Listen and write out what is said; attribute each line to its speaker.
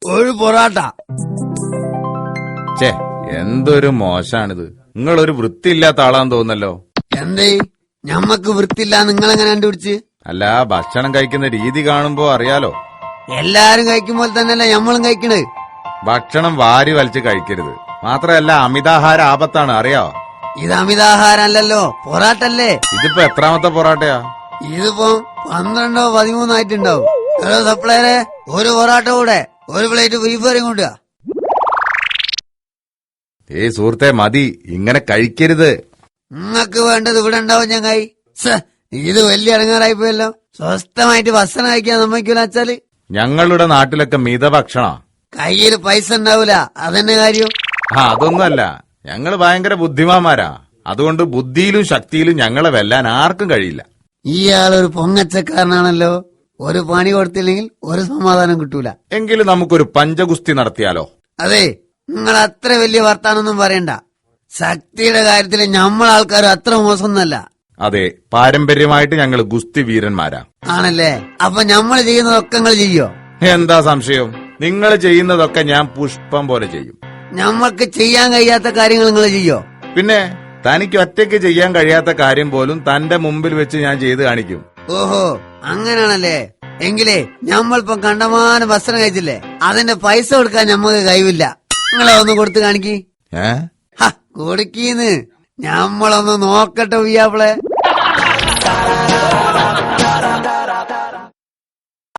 Speaker 1: ഒരു പൊറാട്ട.
Speaker 2: ചേ, എന്തൊരു മോശാണിത്. നിങ്ങളൊരു വൃത്തിയില്ലാത്ത ആളാന്ന് തോന്നല്ലോ.
Speaker 1: എന്തേ ഞമ്മക്ക് വൃത്തിയില്ല നിങ്ങളെങ്ങനെ കണ്ടുപിടിച്ച്?
Speaker 2: അല്ല, ഭക്ഷണം കഴിക്കുന്ന രീതി കാണുമ്പോ അറിയാലോ.
Speaker 1: എല്ലാരും കഴിക്കുമ്പോൾ തന്നെയല്ലേ ഞമ്മളും കഴിക്കണത്.
Speaker 2: ഭക്ഷണം വാരി വലിച്ച് കഴിക്കരുത്. മാത്രമല്ല അമിതാഹാര ആപത്താണ്, അറിയാവോ?
Speaker 1: ഇത് അമിതാഹാരല്ലോ, പൊറാട്ടല്ലേ.
Speaker 2: ഇതിപ്പോ എത്രാമത്തെ പൊറാട്ടയാ?
Speaker 1: ഇതിപ്പോ 12 or 13 ആയിട്ടുണ്ടാവും. ഹലോ സപ്ലയറെ, ഒരു പൊറാട്ട കൂടെ ഒരു പ്ലേറ്റ് ബീഫ് കറിയും കൊണ്ടുവാ.
Speaker 2: ഏയ് സുഹൃത്തെ, മതി, ഇങ്ങനെ കഴിക്കരുത്.
Speaker 1: നിങ്ങക്ക് വേണ്ടത് ഇവിടെ ഉണ്ടാവും ചങ്ങായി. ഇത് വലിയ ഇടങ്ങാറായി പോയല്ലോ. സ്വസ്ഥമായിട്ട് ഭക്ഷണം കഴിക്കാൻ സമ്മതിക്കൂല വെച്ചാല്.
Speaker 2: ഞങ്ങളുടെ നാട്ടിലൊക്കെ മിതഭക്ഷണ.
Speaker 1: കയ്യിൽ പൈസ ഉണ്ടാവൂല, അതന്നെ കാര്യം.
Speaker 2: അതൊന്നുമല്ല, ഞങ്ങള് ഭയങ്കര ബുദ്ധിമാന്മാരാ. അതുകൊണ്ട് ബുദ്ധിയിലും ശക്തിയിലും ഞങ്ങളെ വെല്ലാൻ ആർക്കും കഴിയില്ല.
Speaker 1: ഇയാളൊരു പൊങ്ങച്ചക്കാരനാണല്ലോ. ഒരു പണി കൊടുത്തില്ലെങ്കിൽ ഒരു സമാധാനം കിട്ടൂല.
Speaker 2: എങ്കിലും നമുക്കൊരു പഞ്ചഗുസ്തി നടത്തിയാലോ?
Speaker 1: അതെ, നിങ്ങൾ അത്ര വലിയ വർത്താനൊന്നും പറയണ്ട. ശക്തിയുടെ കാര്യത്തിൽ നമ്മളാൾക്കാർ അത്ര മോശമൊന്നല്ല.
Speaker 2: അതെ, പാരമ്പര്യമായിട്ട് ഞങ്ങൾ ഗുസ്തി വീരന്മാരാ.
Speaker 1: ആണല്ലേ? അപ്പൊ നമ്മൾ ചെയ്യുന്നതൊക്കെ നിങ്ങൾ ചെയ്യോ?
Speaker 2: എന്താ സംശയം? നിങ്ങൾ ചെയ്യുന്നതൊക്കെ ഞാൻ പുഷ്പം പോലെ ചെയ്യും.
Speaker 1: നമ്മൾക്ക് ചെയ്യാൻ കഴിയാത്ത കാര്യങ്ങൾ നിങ്ങൾ ചെയ്യോ?
Speaker 2: പിന്നെ തനിക്ക് ഒറ്റയ്ക്ക് ചെയ്യാൻ കഴിയാത്ത കാര്യം പോലും തന്റെ മുമ്പിൽ വെച്ച് ഞാൻ ചെയ്ത് കാണിക്കും.
Speaker 1: ഓഹോ, അങ്ങനാണല്ലേ? എങ്കിലേ നമ്മളിപ്പം കണ്ടമാനം ഭക്ഷണം കഴിച്ചില്ലേ, അതിന്റെ പൈസ കൊടുക്കാൻ നമ്മക്ക് കഴിവില്ല. നിങ്ങളെ ഒന്ന് കൊടുത്ത് കാണിക്ക്. കൊടുക്കീന്ന് ഞമ്മളൊന്ന് നോക്കട്ടെ ഉയ്യാപ്പിളെ.